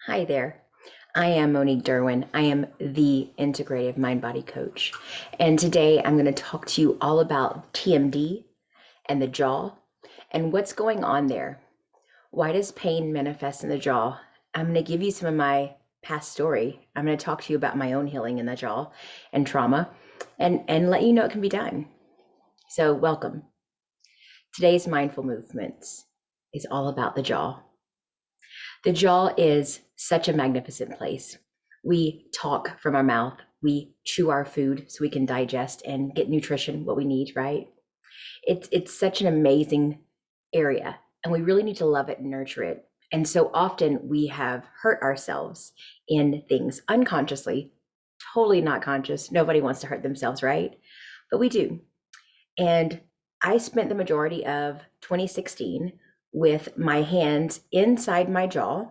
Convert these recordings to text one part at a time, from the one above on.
Hi there. I am Monique Derwin. I am the Integrative Mind Body Coach. And today I'm going to talk to you all about TMD and the jaw and what's going on there. Why does pain manifest in the jaw? I'm going to give you some of my past story. I'm going to talk to you about my own healing in the jaw and trauma and let you know it can be done. So, welcome. Today's mindful movements is all about the jaw. The jaw is such a magnificent place. We talk from our mouth, we chew our food so we can digest and get nutrition, what we need, right? It's such an amazing area, and we really need to love it and nurture it. And so often we have hurt ourselves in things unconsciously, totally not conscious. Nobody wants to hurt themselves, right? But we do. And I spent the majority of 2016 with my hands inside my jaw,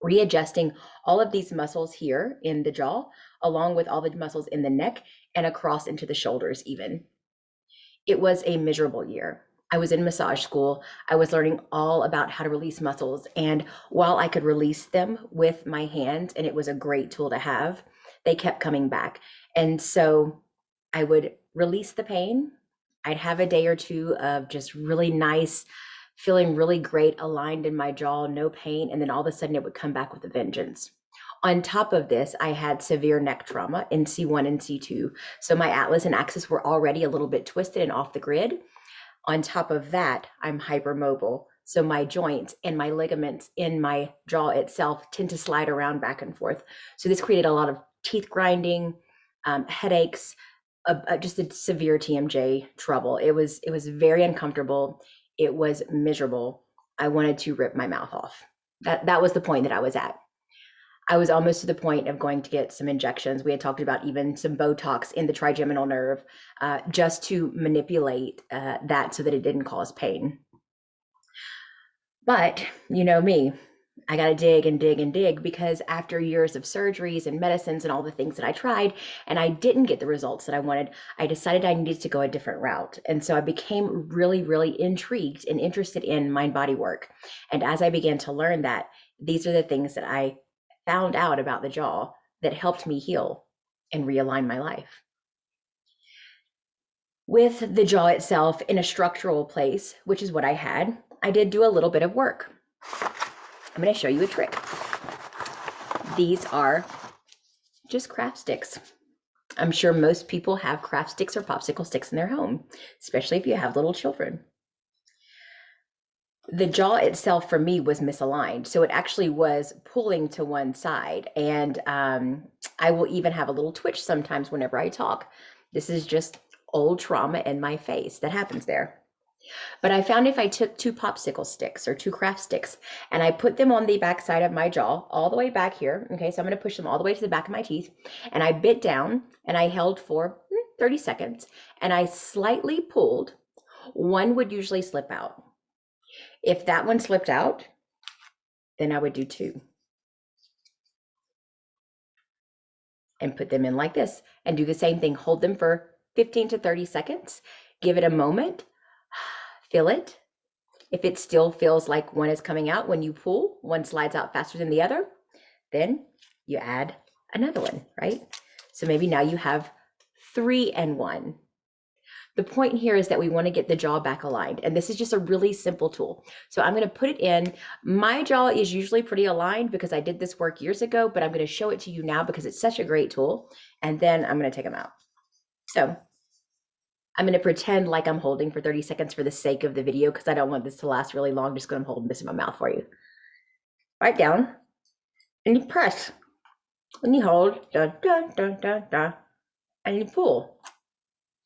readjusting all of these muscles here in the jaw, along with all the muscles in the neck and across into the shoulders, even. It was a miserable year. I was in massage school. I was learning all about how to release muscles. And while I could release them with my hands, and it was a great tool to have, they kept coming back. And so I would release the pain. I'd have a day or two of just really nice, feeling really great, aligned in my jaw, no pain. And then all of a sudden it would come back with a vengeance. On top of this, I had severe neck trauma in C1 and C2. So my atlas and axis were already a little bit twisted and off the grid. On top of that, I'm hypermobile. So my joints and my ligaments in my jaw itself tend to slide around back and forth. So this created a lot of teeth grinding, headaches, just a severe TMJ trouble. It was very uncomfortable. It was miserable. I wanted to rip my mouth off. That was the point that I was at. I was almost to the point of going to get some injections. We had talked about even some Botox in the trigeminal nerve, just to manipulate that so that it didn't cause pain. But you know me, I got to dig and dig and dig, because after years of surgeries and medicines and all the things that I tried, and I didn't get the results that I wanted, I decided I needed to go a different route. And so I became really, really intrigued and interested in mind body work. And as I began to learn that, these are the things that I found out about the jaw that helped me heal and realign my life. With the jaw itself in a structural place, which is what I had, I did do a little bit of work. I'm going to show you a trick. These are just craft sticks. I'm sure most people have craft sticks or popsicle sticks in their home, especially if you have little children. The jaw itself for me was misaligned. So it actually was pulling to one side. And I will even have a little twitch sometimes whenever I talk. This is just old trauma in my face that happens there. But I found if I took two popsicle sticks or two craft sticks and I put them on the back side of my jaw, all the way back here. Okay, so I'm going to push them all the way to the back of my teeth. And I bit down and I held for 30 seconds and I slightly pulled. One would usually slip out. If that one slipped out, then I would do two and put them in like this and do the same thing. Hold them for 15 to 30 seconds. Give it a moment. Feel it. If it still feels like one is coming out when you pull, one slides out faster than the other, then you add another one, right? So maybe now you have 3 and 1. The point here is that we want to get the jaw back aligned. And this is just a really simple tool. So I'm going to put it in. My jaw is usually pretty aligned because I did this work years ago, but I'm going to show it to you now because it's such a great tool. And then I'm going to take them out. So I'm going to pretend like I'm holding for 30 seconds for the sake of the video, because I don't want this to last really long, just because I'm holding this in my mouth for you. Right down, and you press, and you hold, da, da, da, da, da, and you pull.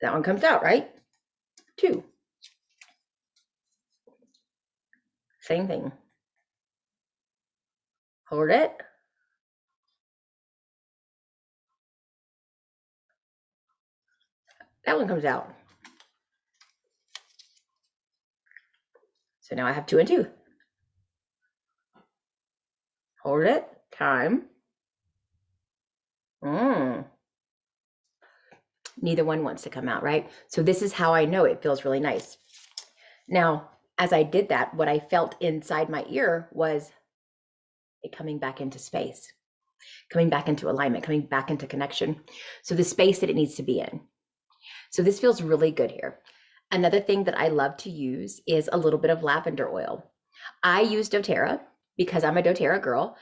That one comes out, right? 2. Same thing. Hold it. That one comes out. So now I have 2 and 2. Hold it. Time. Neither one wants to come out, right? So this is how I know it feels really nice. Now, as I did that, what I felt inside my ear was it coming back into space, coming back into alignment, coming back into connection. So the space that it needs to be in. So this feels really good here. Another thing that I love to use is a little bit of lavender oil. I use doTERRA because I'm a doTERRA girl.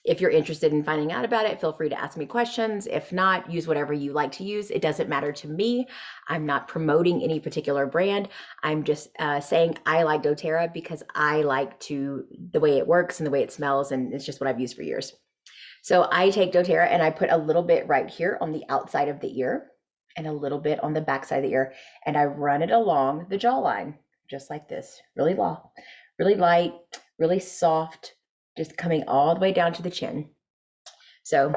If you're interested in finding out about it, feel free to ask me questions. If not, use whatever you like to use. It doesn't matter to me. I'm not promoting any particular brand. I'm just saying I like doTERRA because I like the way it works and the way it smells, and it's just what I've used for years. So I take doTERRA and I put a little bit right here on the outside of the ear and a little bit on the back side of the ear, and I run it along the jawline, just like this, really long, really light, really soft, just coming all the way down to the chin. So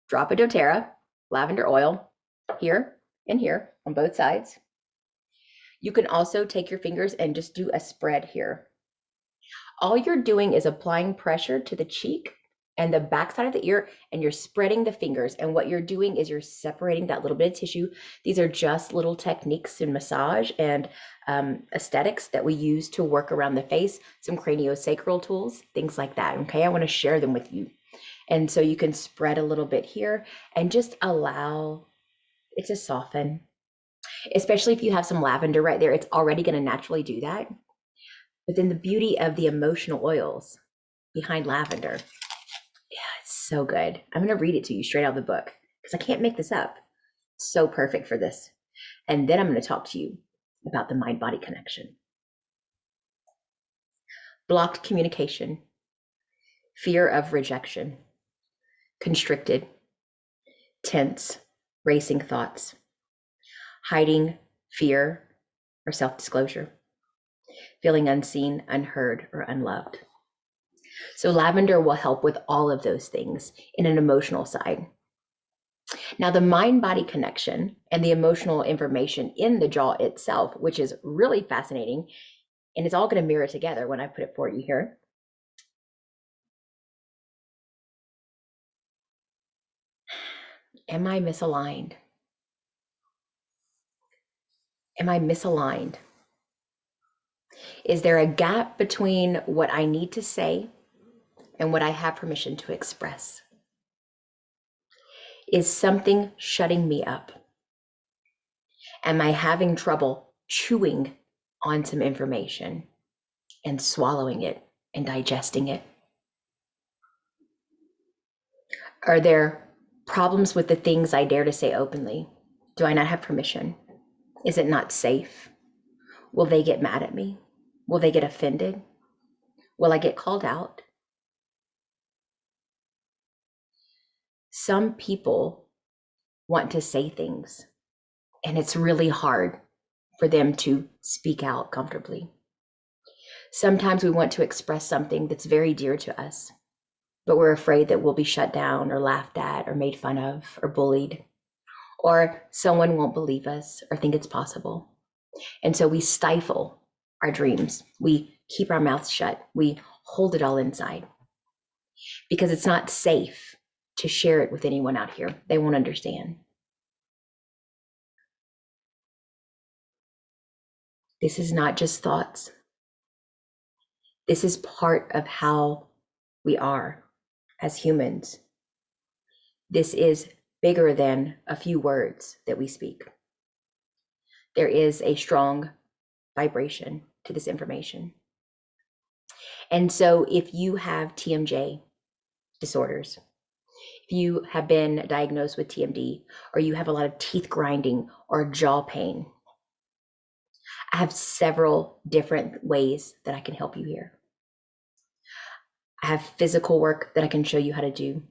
drop of doTERRA, lavender oil here and here on both sides. You can also take your fingers and just do a spread here. All you're doing is applying pressure to the cheek and the backside of the ear, and you're spreading the fingers. And what you're doing is you're separating that little bit of tissue. These are just little techniques in massage and aesthetics that we use to work around the face, some craniosacral tools, things like that. Okay, I want to share them with you. And so you can spread a little bit here and just allow it to soften, especially if you have some lavender right there. It's already going to naturally do that. But then the beauty of the emotional oils behind lavender, it's so good. I'm going to read it to you straight out of the book because I can't make this up. It's so perfect for this. And then I'm going to talk to you about the mind-body connection. Blocked communication, fear of rejection, constricted, tense, racing thoughts, hiding fear or self-disclosure, feeling unseen, unheard, or unloved. So lavender will help with all of those things in an emotional side. Now, the mind-body connection and the emotional information in the jaw itself, which is really fascinating, and it's all going to mirror together when I put it for you here. Am I misaligned? Am I misaligned? Is there a gap between what I need to say and what I have permission to express? Is something shutting me up? Am I having trouble chewing on some information and swallowing it and digesting it? Are there problems with the things I dare to say openly? Do I not have permission? Is it not safe? Will they get mad at me? Will they get offended? Will I get called out? Some people want to say things, and it's really hard for them to speak out comfortably. Sometimes we want to express something that's very dear to us, but we're afraid that we'll be shut down or laughed at or made fun of or bullied, or someone won't believe us or think it's possible. And so we stifle our dreams. We keep our mouths shut. We hold it all inside because it's not safe to share it with anyone out here. They won't understand. This is not just thoughts. This is part of how we are as humans. This is bigger than a few words that we speak. There is a strong vibration to this information. And so if you have TMJ disorders, if you have been diagnosed with TMD, or you have a lot of teeth grinding or jaw pain, I have several different ways that I can help you here. I have physical work that I can show you how to do,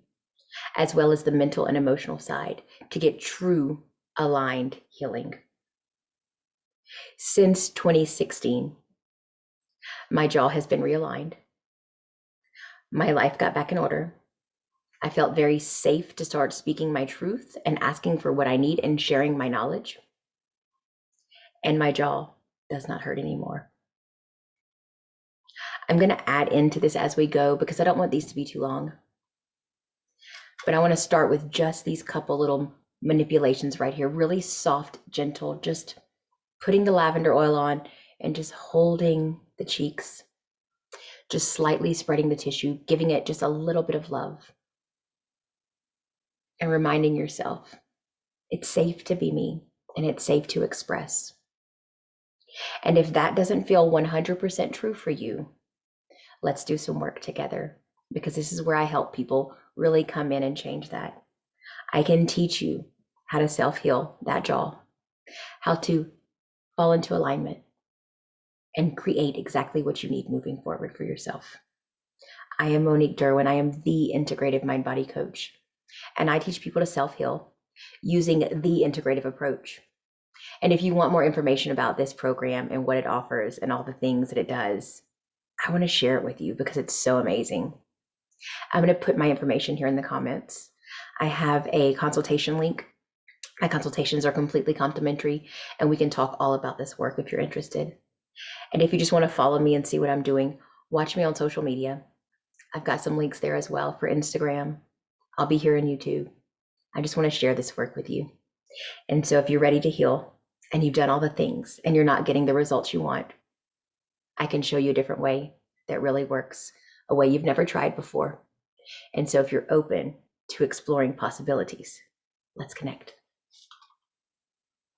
as well as the mental and emotional side to get true aligned healing. Since 2016, my jaw has been realigned. My life got back in order. I felt very safe to start speaking my truth and asking for what I need and sharing my knowledge. And my jaw does not hurt anymore. I'm going to add into this as we go because I don't want these to be too long. But I want to start with just these couple little manipulations right here, really soft, gentle, just putting the lavender oil on and just holding the cheeks, just slightly spreading the tissue, giving it just a little bit of love, and reminding yourself it's safe to be me and it's safe to express. And if that doesn't feel 100% true for you, let's do some work together, because this is where I help people really come in and change that. I can teach you how to self-heal that jaw, how to fall into alignment and create exactly what you need moving forward for yourself. I am Monique Derwin. I am the Integrative Mind Body Coach, and I teach people to self-heal using the integrative approach. And if you want more information about this program and what it offers and all the things that it does, I want to share it with you because it's so amazing. I'm going to put my information here in the comments. I have a consultation link. My consultations are completely complimentary, and we can talk all about this work if you're interested. And if you just want to follow me and see what I'm doing, watch me on social media. I've got some links there as well for Instagram. I'll be here on YouTube. I just want to share this work with you. And so if you're ready to heal and you've done all the things and you're not getting the results you want, I can show you a different way that really works, a way you've never tried before. And so if you're open to exploring possibilities, let's connect.